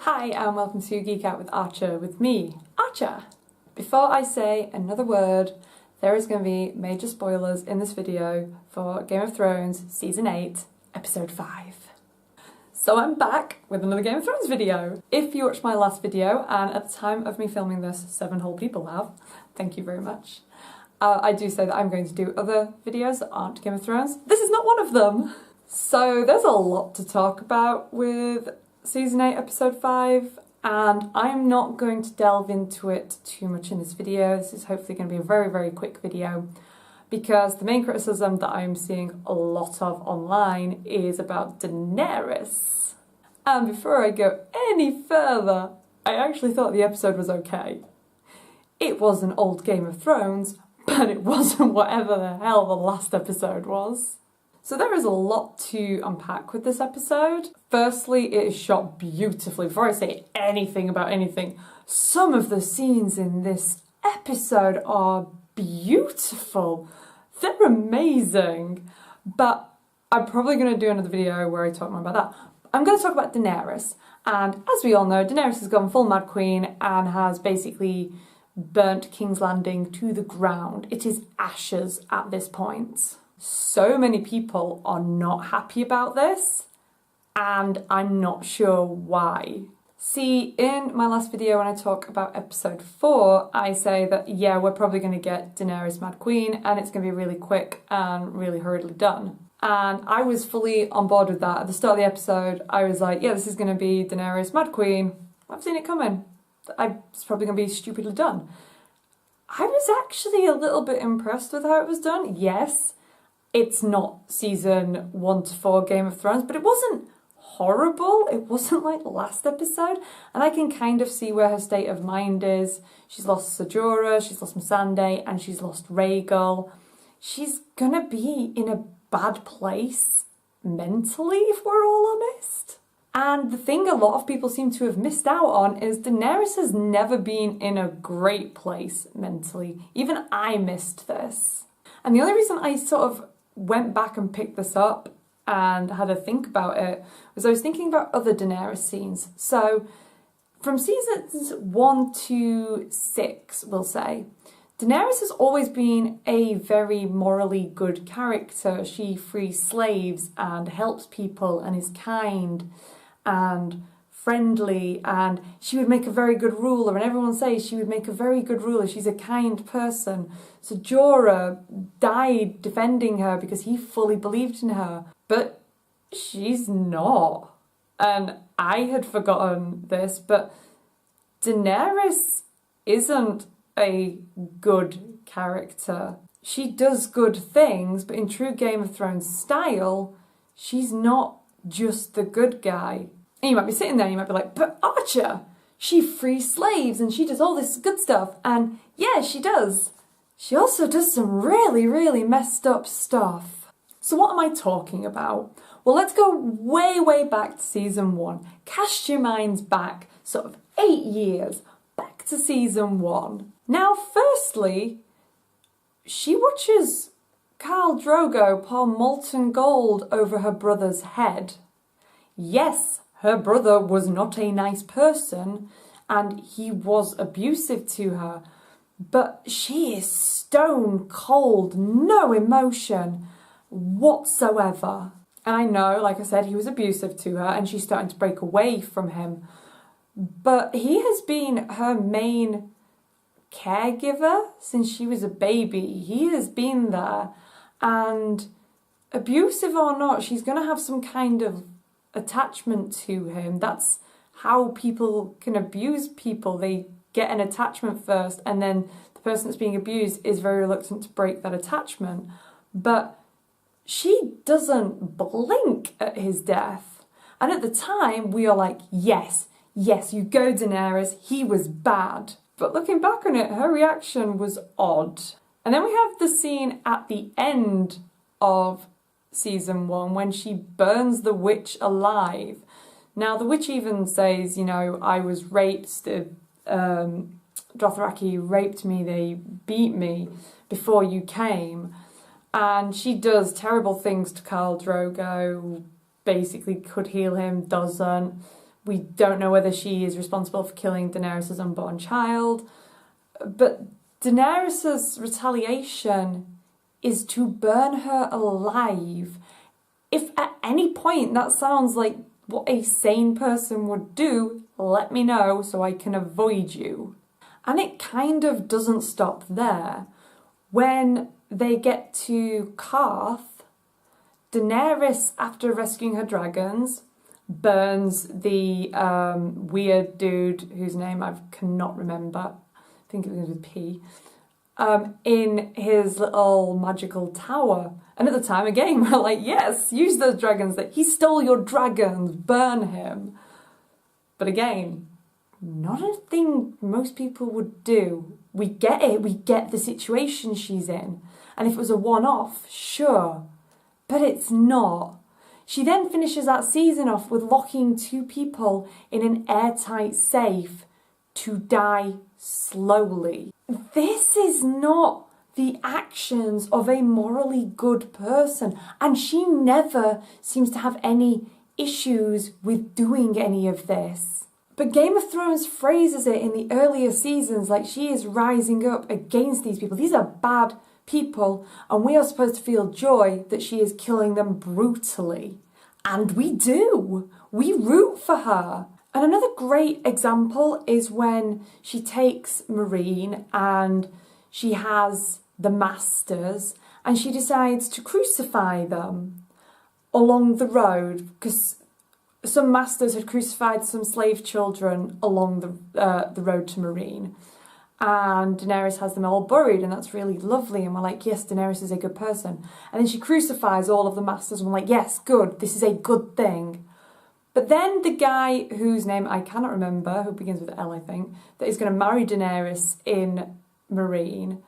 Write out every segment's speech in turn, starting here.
Hi and welcome to Geek Out with Archer with me, Archer. Before I say another word, there is going to be major spoilers in this video for Game of Thrones Season 8, Episode 5. So I'm back with another Game of Thrones video. If you watched my last video, and at the time of me filming this, 7 whole people have, thank you very much. I do say that I'm going to do other videos that aren't Game of Thrones. This is not one of them! So there's a lot to talk about with Season 8, Episode 5, and I'm not going to delve into it too much in this video. This is hopefully going to be a very, very quick video, because the main criticism that I'm seeing a lot of online is about Daenerys. And before I go any further, I actually thought the episode was okay. It was an old Game of Thrones, but it wasn't whatever the hell the last episode was. So there is a lot to unpack with this episode. Firstly, it is shot beautifully. Before I say anything about anything, some of the scenes in this episode are beautiful. They're amazing. But I'm probably going to do another video where I talk more about that. I'm going to talk about Daenerys. And as we all know, Daenerys has gone full Mad Queen and has basically burnt King's Landing to the ground. It is ashes at this point. So many people are not happy about this, and I'm not sure why. See, in my last video when I talk about episode 4, I say that, yeah, we're probably going to get Daenerys Mad Queen, and it's going to be really quick and really hurriedly done. And I was fully on board with that. At the start of the episode, I was like, yeah, this is going to be Daenerys Mad Queen. I've seen it coming. It's probably going to be stupidly done. I was actually a little bit impressed with how it was done. Yes, it's not season 1 to 4 Game of Thrones, but it wasn't horrible. It wasn't like last episode. And I can kind of see where her state of mind is. She's lost Jorah, she's lost Missandei, and she's lost Rhaegal. She's gonna be in a bad place mentally, if we're all honest. And the thing a lot of people seem to have missed out on is Daenerys has never been in a great place mentally. Even I missed this. And the only reason I sort of went back and picked this up and had a think about it was I was thinking about other Daenerys scenes. So from seasons 1 to 6, we'll say, Daenerys has always been a very morally good character. She frees slaves and helps people and is kind and friendly, and she would make a very good ruler, and everyone says she would make a very good ruler. She's a kind person. So Jorah died defending her because he fully believed in her, but she's not. And I had forgotten this, but Daenerys isn't a good character. She does good things, but in true Game of Thrones style, she's not just the good guy. And you might be sitting there and you might be like, but Archer, she frees slaves and she does all this good stuff. And yeah, she does. She also does some really, really messed up stuff. So what am I talking about? Well, let's go way, way back to season 1. Cast your minds back sort of 8 years back to season 1. Now, firstly, she watches Khal Drogo pour molten gold over her brother's head. Yes, her brother was not a nice person and he was abusive to her, but she is stone cold, no emotion whatsoever. And I know, like I said, he was abusive to her and she's starting to break away from him, but he has been her main caregiver since she was a baby. He has been there, and abusive or not, she's going to have some kind of attachment to him. That's how people can abuse people. They get an attachment first, and then the person that's being abused is very reluctant to break that attachment. But she doesn't blink at his death. And at the time, we are like, yes, you go Daenerys, he was bad. But looking back on it, her reaction was odd. And then we have the scene at the end of season 1 when she burns the witch alive. Now the witch even says, you know, I was raped, Dothraki raped me, they beat me before you came. And she does terrible things to Khal Drogo, basically could heal him, doesn't. We don't know whether she is responsible for killing Daenerys' unborn child. But Daenerys' retaliation is to burn her alive. If at any point that sounds like what a sane person would do, let me know so I can avoid you. And it kind of doesn't stop there. When they get to Karth, Daenerys, after rescuing her dragons, burns the weird dude whose name I cannot remember. I think it was with P. In his little magical tower. And at the time, again, we're like, yes, use those dragons. That he stole your dragons, burn him. But again, not a thing most people would do. We get it, we get the situation she's in. And if it was a one-off, sure. But it's not. She then finishes that season off with locking 2 people in an airtight safe to die slowly. This is not the actions of a morally good person, and she never seems to have any issues with doing any of this. But Game of Thrones phrases it in the earlier seasons like she is rising up against these people. These are bad people, and we are supposed to feel joy that she is killing them brutally. And we do. We root for her. And another great example is when she takes Meereen and she has the masters and she decides to crucify them along the road because some masters had crucified some slave children along the road to Meereen. And Daenerys has them all buried, and that's really lovely. And we're like, yes, Daenerys is a good person. And then she crucifies all of the masters, and we're like, yes, good, this is a good thing. But then the guy whose name I cannot remember, who begins with L, I think, that is going to marry Daenerys in Meereen,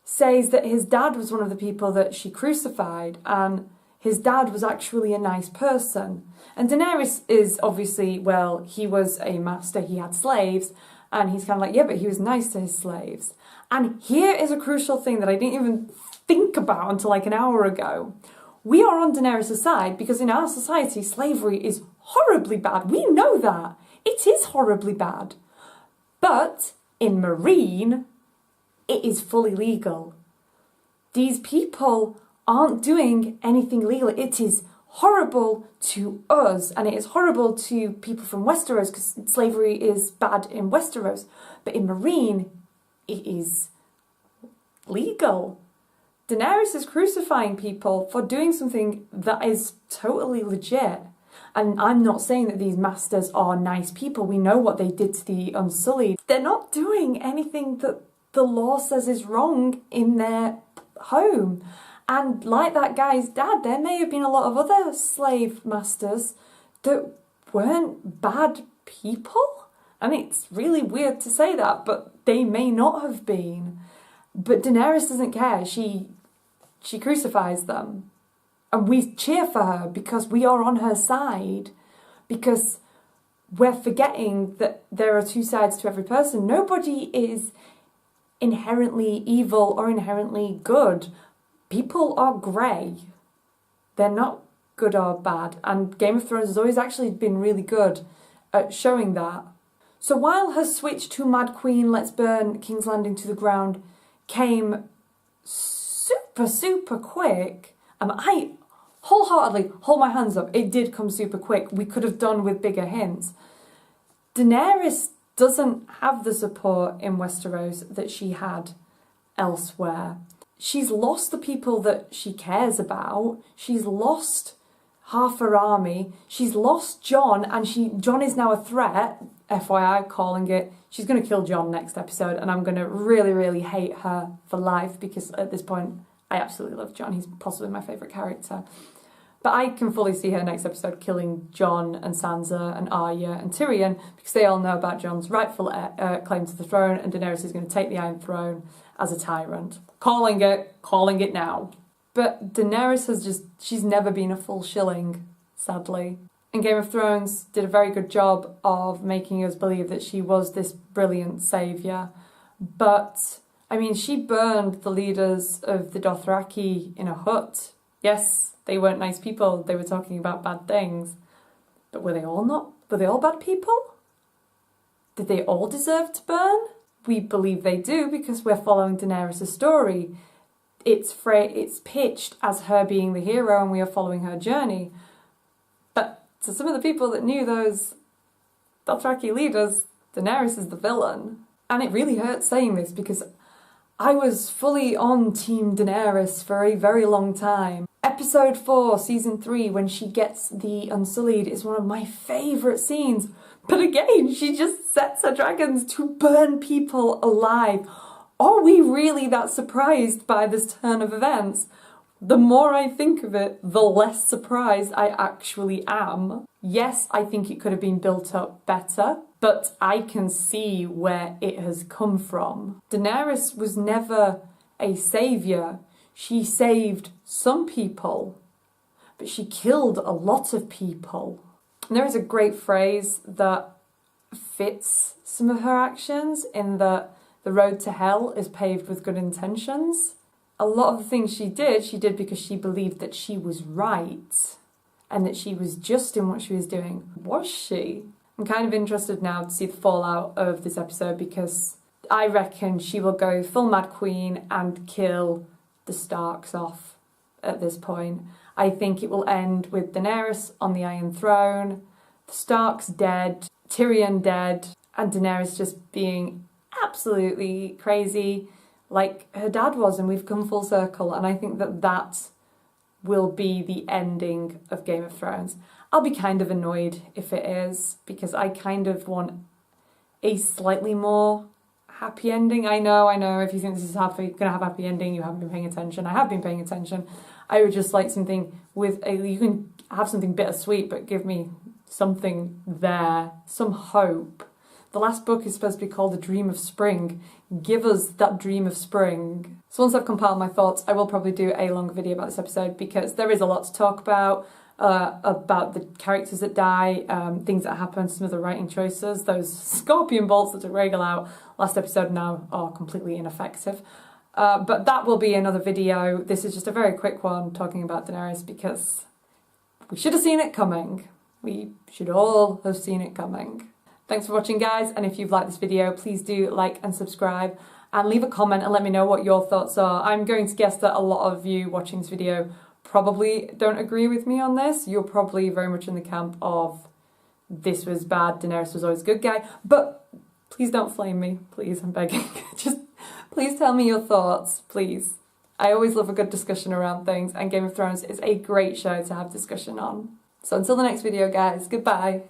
says that his dad was one of the people that she crucified, and his dad was actually a nice person. And Daenerys is obviously, well, he was a master, he had slaves, and he's kind of like, yeah, but he was nice to his slaves. And here is a crucial thing that I didn't even think about until like an hour ago. We are on Daenerys' side because in our society, slavery is horribly bad. We know that. It is horribly bad. But in Meereen, it is fully legal. These people aren't doing anything illegal. It is horrible to us, and it is horrible to people from Westeros because slavery is bad in Westeros. But in Meereen, it is legal. Daenerys is crucifying people for doing something that is totally legit. And I'm not saying that these masters are nice people. We know what they did to the Unsullied. They're not doing anything that the law says is wrong in their home. And like that guy's dad, there may have been a lot of other slave masters that weren't bad people. And it's really weird to say that, but they may not have been. But Daenerys doesn't care. She crucifies them. And we cheer for her because we are on her side. Because we're forgetting that there are 2 sides to every person. Nobody is inherently evil or inherently good. People are grey. They're not good or bad. And Game of Thrones has always actually been really good at showing that. So while her switch to Mad Queen, let's burn King's Landing to the ground came super quick, I wholeheartedly hold my hands up, it did come super quick. We could have done with bigger hints. Daenerys doesn't have the support in Westeros that she had elsewhere. She's lost the people that she cares about. She's lost half her army. She's lost Jon, and Jon is now a threat. FYI, calling it. She's going to kill Jon next episode, and I'm going to really hate her for life because at this point, I absolutely love Jon. He's possibly my favourite character. But I can fully see her next episode killing Jon and Sansa and Arya and Tyrion because they all know about Jon's rightful claim to the throne, and Daenerys is going to take the Iron Throne as a tyrant. Calling it now. But Daenerys she's never been a full shilling, sadly. And Game of Thrones did a very good job of making us believe that she was this brilliant saviour. But, I mean, she burned the leaders of the Dothraki in a hut. Yes, they weren't nice people, they were talking about bad things. But were they all not Were they all bad people? Did they all deserve to burn? We believe they do because we're following Daenerys' story. It's pitched as her being the hero and we are following her journey. But to some of the people that knew those Dothraki leaders, Daenerys is the villain. And it really hurts saying this because I was fully on Team Daenerys for a very long time. Episode 4, Season 3, when she gets the Unsullied is one of my favourite scenes. But again, she just sets her dragons to burn people alive. Are we really that surprised by this turn of events? The more I think of it, the less surprised I actually am. Yes, I think it could have been built up better, but I can see where it has come from. Daenerys was never a saviour. She saved some people, but she killed a lot of people. And there is a great phrase that fits some of her actions in that the road to hell is paved with good intentions. A lot of the things she did because she believed that she was right and that she was just in what she was doing. Was she? I'm kind of interested now to see the fallout of this episode because I reckon she will go full Mad Queen and kill the Starks off at this point. I think it will end with Daenerys on the Iron Throne, the Starks dead, Tyrion dead, and Daenerys just being absolutely crazy like her dad was, and we've come full circle, and I think that that will be the ending of Game of Thrones. I'll be kind of annoyed if it is, because I kind of want a slightly more happy ending. I know, if you think this is gonna have a happy ending, you haven't been paying attention. I have been paying attention. I would just like something with you can have something bittersweet, but give me something there, some hope. The last book is supposed to be called A Dream of Spring. Give us that dream of spring. So once I've compiled my thoughts, I will probably do a longer video about this episode because there is a lot to talk about the characters that die, things that happen, some of the writing choices. Those scorpion bolts that took Rhaegal out last episode now are completely ineffective. But that will be another video. This is just a very quick one talking about Daenerys because we should have seen it coming. We should all have seen it coming. Thanks for watching, guys, and if you've liked this video, please do like and subscribe and leave a comment and let me know what your thoughts are. I'm going to guess that a lot of you watching this video probably don't agree with me on this. You're probably very much in the camp of this was bad, Daenerys was always a good guy, but please don't flame me, please, I'm begging. Just please tell me your thoughts, please. I always love a good discussion around things, and Game of Thrones is a great show to have discussion on. So until the next video, guys, goodbye.